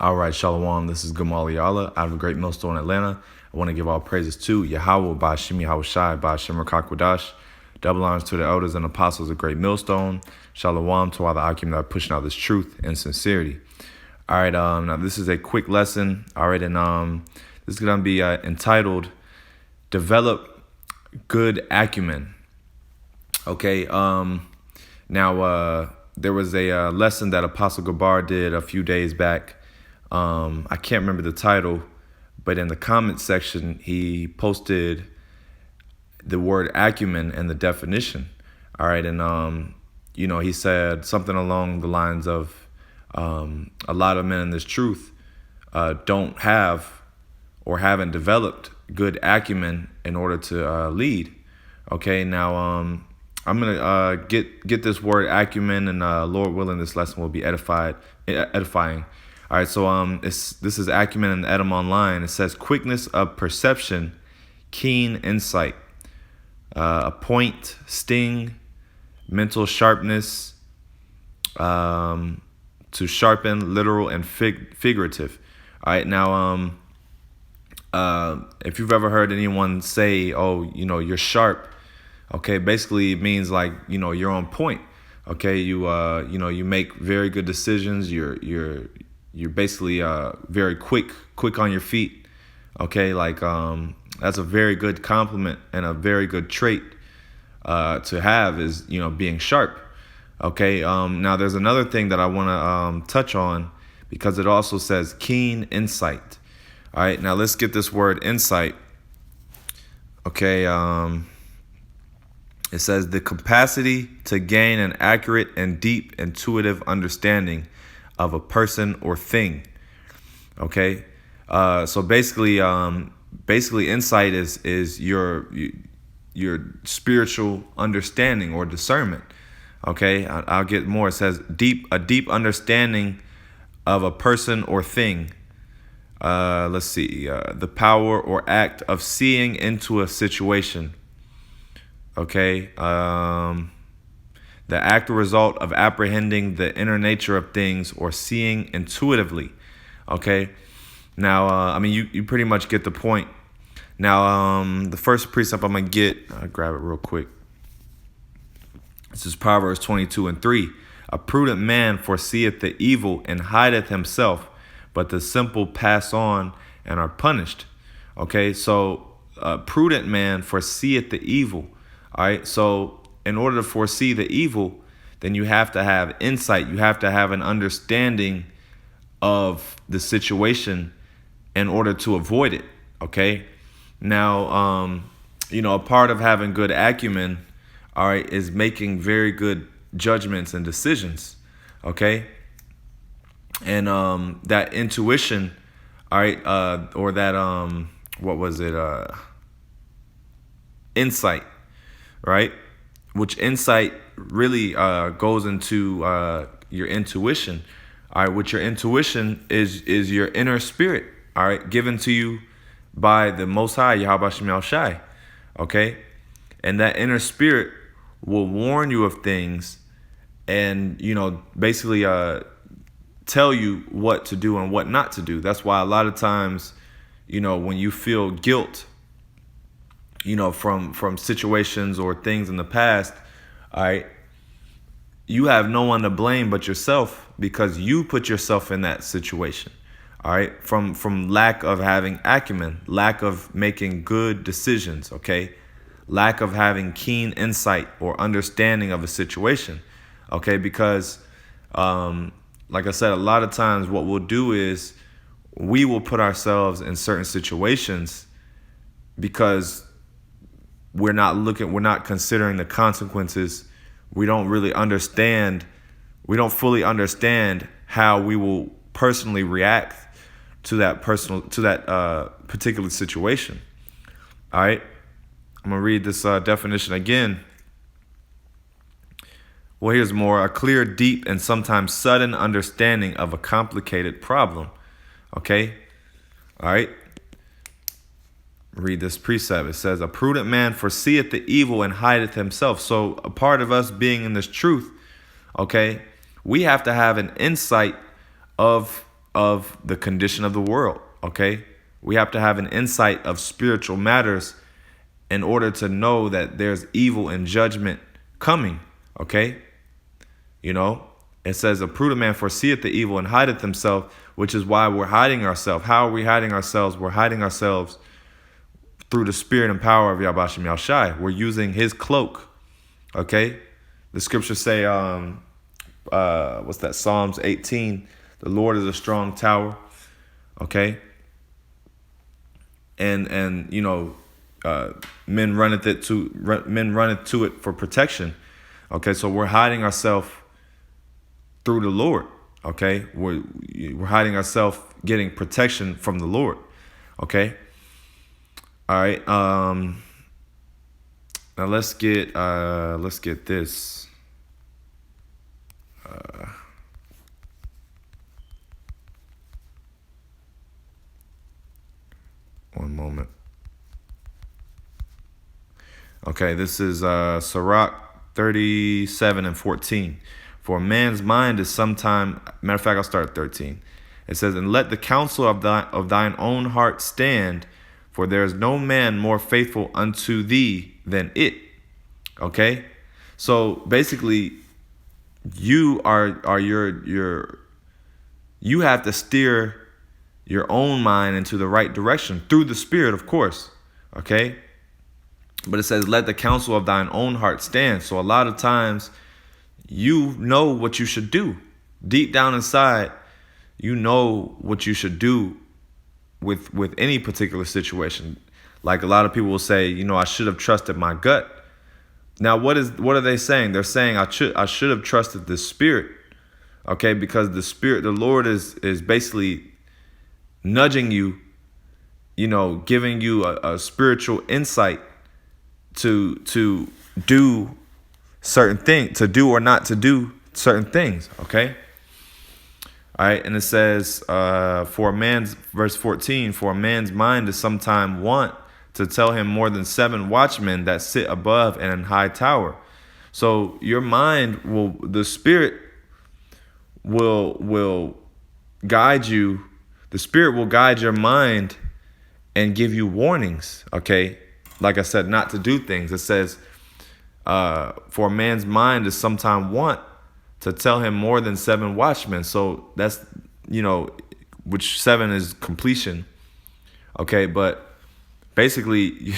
All right, Shalom. This is Gamal Yala out of a great millstone, Atlanta. I want to give all praises to YAHAWAH, BAHASHAM, YAHAWASHI, BAHASHAM, Rakakwadash. Double honors to the elders and apostles of great millstone. Shalom to all the Acumen that are pushing out this truth and sincerity. All right, now this is a quick lesson. All right, and this is going to be entitled "Develop Good Acumen." Okay, now there was a lesson that Apostle Gabar did a few days back. I can't remember the title, but in the comment section, he posted the word acumen and the definition. All right. And, he said something along the lines of a lot of men in this truth don't have or haven't developed good acumen in order to lead. Okay. Now, I'm going to get this word acumen, and Lord willing, this lesson will be edifying. All right, so this is Acumen in the Edom Online. It says quickness of perception, keen insight, a point, sting, mental sharpness, to sharpen, literal and figurative. All right, now if you've ever heard anyone say, "Oh, you're sharp," okay, basically it means like you're on point. Okay, you make very good decisions. You're basically very quick on your feet. Okay, like that's a very good compliment and a very good trait to have is being sharp. Okay, now there's another thing that I want to touch on, because it also says keen insight. All right, now let's get this word insight. Okay, it says the capacity to gain an accurate and deep intuitive understanding of a person or thing. Okay, so basically insight is your spiritual understanding or discernment. Okay, I'll get more. It says a deep understanding of a person or thing. Let's see, the power or act of seeing into a situation. Okay, the act or result of apprehending the inner nature of things or seeing intuitively. Okay. Now, you pretty much get the point. Now, the first precept I'm going to get, I'll grab it real quick. This is Proverbs 22:3. A prudent man foreseeth the evil and hideth himself, but the simple pass on and are punished. Okay. So a prudent man foreseeth the evil. All right. So in order to foresee the evil, then you have to have insight. You have to have an understanding of the situation in order to avoid it. Okay. Now, a part of having good acumen, all right, is making very good judgments and decisions. Okay. And that intuition, all right, or that what was it? Insight, right? Which insight really goes into your intuition. All right, which your intuition is your inner spirit. All right, given to you by the Most High, YAHAWASHI. Okay, and that inner spirit will warn you of things, and basically tell you what to do and what not to do. That's why a lot of times, when you feel guilt, from situations or things in the past, all right, you have no one to blame but yourself, because you put yourself in that situation. All right, from lack of having acumen, lack of making good decisions. Okay, lack of having keen insight or understanding of a situation. Okay, because like I said, a lot of times what we'll do is we will put ourselves in certain situations because we're not considering the consequences. We don't really understand. We don't fully understand how we will personally react to that particular situation. All right, I'm gonna read this definition again. Well, here's more: a clear, deep, and sometimes sudden understanding of a complicated problem. Okay, all right. Read this precept. It says, a prudent man foreseeth the evil and hideth himself. So a part of us being in this truth, okay, we have to have an insight of of the condition of the world, okay? We have to have an insight of spiritual matters in order to know that there's evil and judgment coming, okay? You know, it says, a prudent man foreseeth the evil and hideth himself, which is why we're hiding ourselves. How are we hiding ourselves? We're hiding ourselves through the spirit and power of YAHAWASHI Yahushai. We're using his cloak, okay? The scriptures say, what's that? Psalms 18, the Lord is a strong tower, okay? And you know, men runneth to it for protection, okay? So we're hiding ourselves through the Lord, okay? We're hiding ourselves, getting protection from the Lord, okay? All right. Now let's get this. One moment. Okay, this is Sirach 37 and 14. For a man's mind is sometime. Matter of fact, I'll start at 13. It says, and let the counsel of thine own heart stand, for there is no man more faithful unto thee than it. Okay, so basically, you you have to steer your own mind into the right direction through the Spirit, of course. Okay, but it says, let the counsel of thine own heart stand. So a lot of times, you know what you should do deep down inside. You know what you should do with any particular situation. Like a lot of people will say, you know, I should have trusted my gut. Now, what are they saying? They're saying I should have trusted the Spirit, okay? Because the Lord is basically nudging you, you know, giving you a spiritual insight to do certain things, to do or not to do certain things, okay? All right, and it says, verse 14, for a man's mind is sometime want to tell him more than 7 watchmen that sit above in an high tower. So your mind the Spirit will guide you. The Spirit will guide your mind and give you warnings, okay? Like I said, not to do things. It says, for a man's mind is sometime want to tell him more than 7 watchmen. So that's, you know, which 7 is completion. Okay, but basically,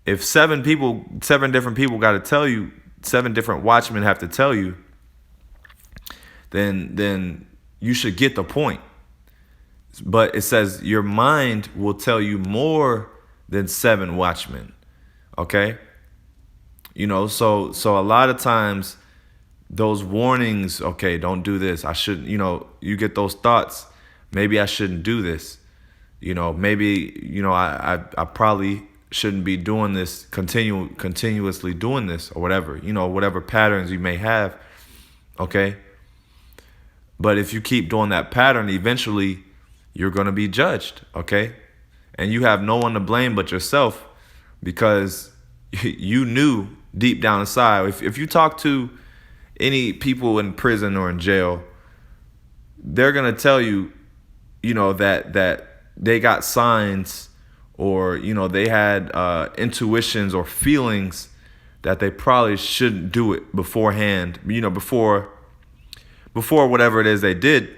if 7 different people got to tell you, 7 different watchmen have to tell you, then you should get the point. But it says your mind will tell you more than 7 watchmen. Okay, you know, so a lot of times, those warnings, okay, don't do this. I shouldn't, you know, you get those thoughts. Maybe I shouldn't do this. You know, maybe, you know, I probably shouldn't be doing this, continuously doing this or whatever, you know, whatever patterns you may have. Okay. But if you keep doing that pattern, eventually you're going to be judged. Okay. And you have no one to blame but yourself, because you knew deep down inside. If you talk to any people in prison or in jail, they're going to tell you, you know, that they got signs, or, you know, they had intuitions or feelings that they probably shouldn't do it beforehand, you know, before whatever it is they did,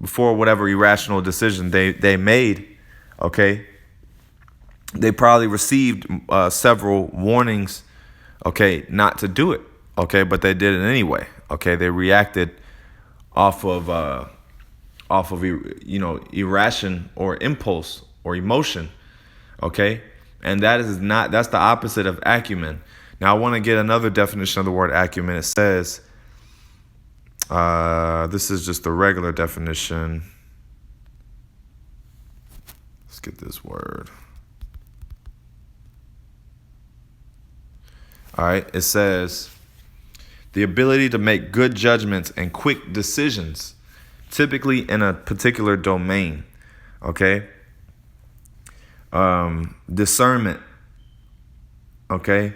before whatever irrational decision they made, okay? They probably received several warnings, okay, not to do it. Okay, but they did it anyway. Okay, they reacted off of you know, irration or impulse or emotion. Okay, and that's the opposite of acumen. Now I want to get another definition of the word acumen. It says, this is just the regular definition. Let's get this word. All right, it says, the ability to make good judgments and quick decisions, typically in a particular domain. Okay. Discernment. Okay.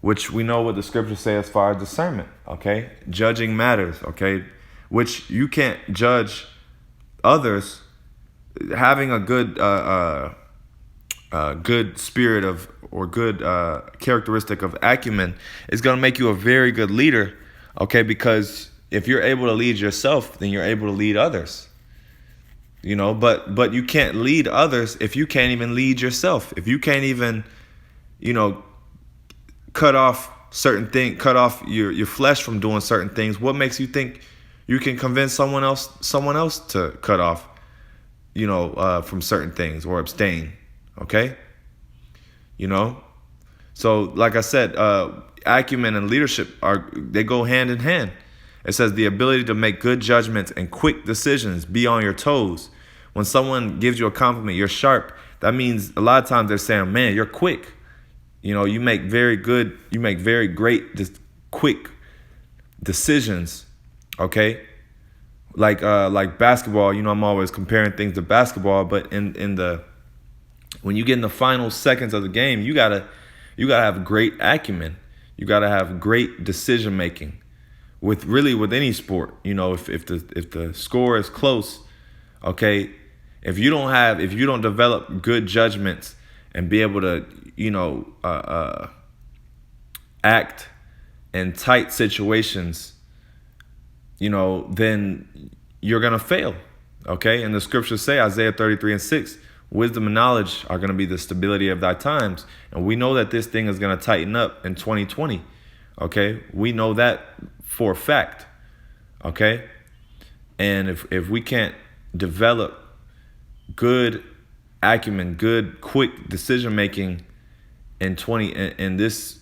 Which we know what the scriptures say as far as discernment. Okay. Judging matters. Okay. Which you can't judge others, having a good spirit of, or good characteristic of acumen is going to make you a very good leader, okay? Because if you're able to lead yourself, then you're able to lead others. But you can't lead others if you can't even lead yourself. If you can't even, cut off your flesh from doing certain things, what makes you think you can convince someone else to cut off, from certain things or abstain? Okay. So like I said, acumen and leadership they go hand in hand. It says the ability to make good judgments and quick decisions, be on your toes. When someone gives you a compliment, you're sharp. That means a lot of times they're saying, man, you're quick. You make very great, quick decisions. Okay. Like basketball, I'm always comparing things to basketball, but when you get in the final seconds of the game, you gotta have great acumen. You gotta have great decision making. With any sport, if the score is close, okay, if you don't develop good judgments and be able to act in tight situations, then you're gonna fail. Okay, and the scriptures say, Isaiah 33:6, wisdom and knowledge are gonna be the stability of thy times, and we know that this thing is gonna tighten up in 2020. Okay, we know that for a fact. Okay, and if we can't develop good acumen, good quick decision making in this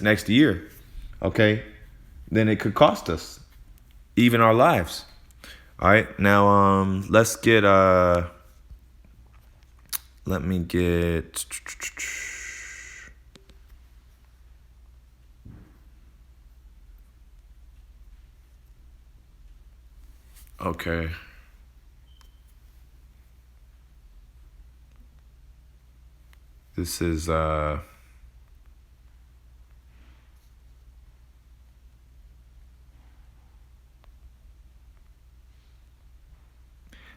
next year, okay, then it could cost us even our lives. All right, now let's get let me get okay. This is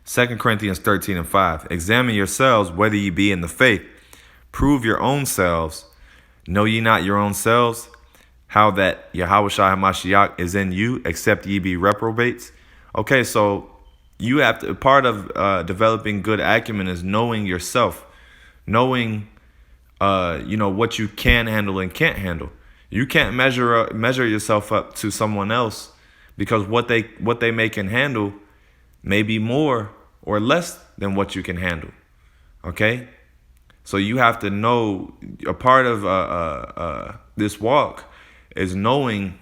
2 Corinthians 13:5. Examine yourselves whether ye be in the faith. Prove your own selves. Know ye not your own selves, how that YAHAWASHI HaMashiach is in you, except ye be reprobates? Okay, so you have to, part of developing good acumen is knowing yourself, knowing what you can handle and can't handle. You can't measure yourself up to someone else, because what they may can handle may be more or less than what you can handle. Okay, so you have to know, a part of this walk is knowing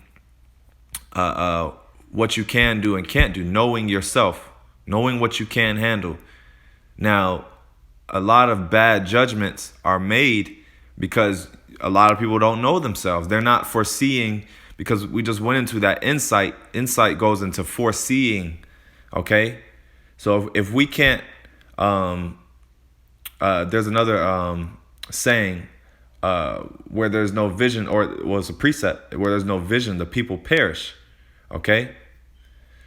what you can do and can't do, knowing yourself, knowing what you can handle. Now, a lot of bad judgments are made because a lot of people don't know themselves. They're not foreseeing, because we just went into that insight. Insight goes into foreseeing. Okay, so if we can't, there's another saying where there's no vision, or it's a precept, where there's no vision, the people perish. Okay,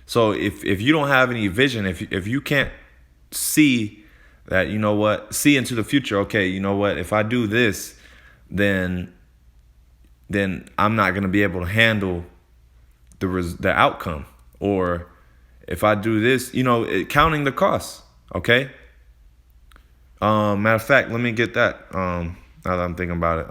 so if you don't have any vision, if you can't see that, see into the future, okay, if I do this, then I'm not going to be able to handle the outcome. Or if I do this, counting the costs. Okay. Matter of fact, let me get that. Now that I'm thinking about it.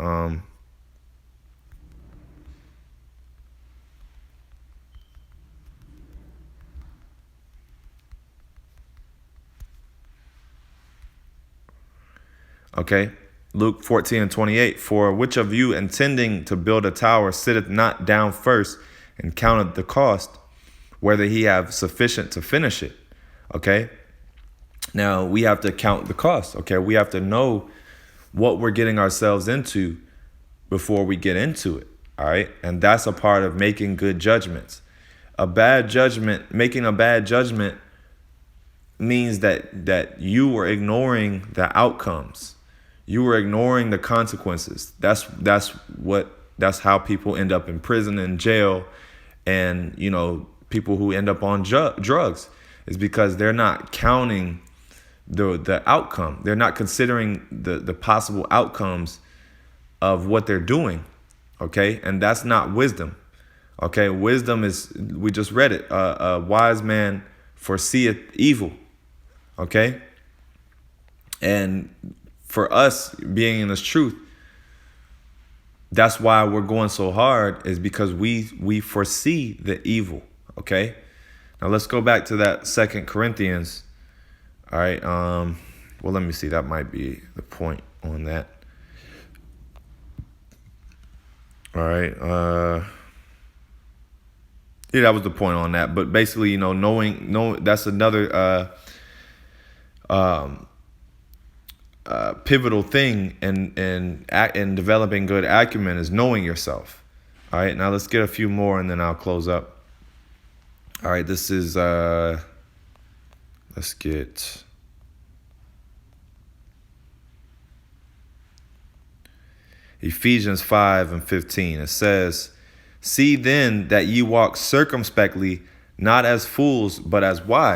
Okay. Luke 14:28. For which of you, intending to build a tower, sitteth not down first and counteth the cost, whether he have sufficient to finish it? Okay. Now we have to count the cost. Okay. We have to know what we're getting ourselves into before we get into it. All right. And that's a part of making good judgments. Making a bad judgment means that you were ignoring the outcomes. You were ignoring the consequences. That's how people end up in prison and jail, and people who end up on drugs. is because they're not counting the outcome. They're not considering the possible outcomes of what they're doing. Okay, and that's not wisdom. Okay, wisdom is, we just read it, a wise man foreseeth evil. Okay, and for us being in this truth, that's why we're going so hard, is because we foresee the evil. Okay, now let's go back to that 2 Corinthians. All right, well, let me see, that might be the point on that. All right, yeah, that was the point on that. But basically, knowing that's another pivotal thing in developing good acumen, is knowing yourself. All right, now let's get a few more and then I'll close up. All right, this is let's get Ephesians 5:15. It says, "See then that ye walk circumspectly, not as fools, but as wise."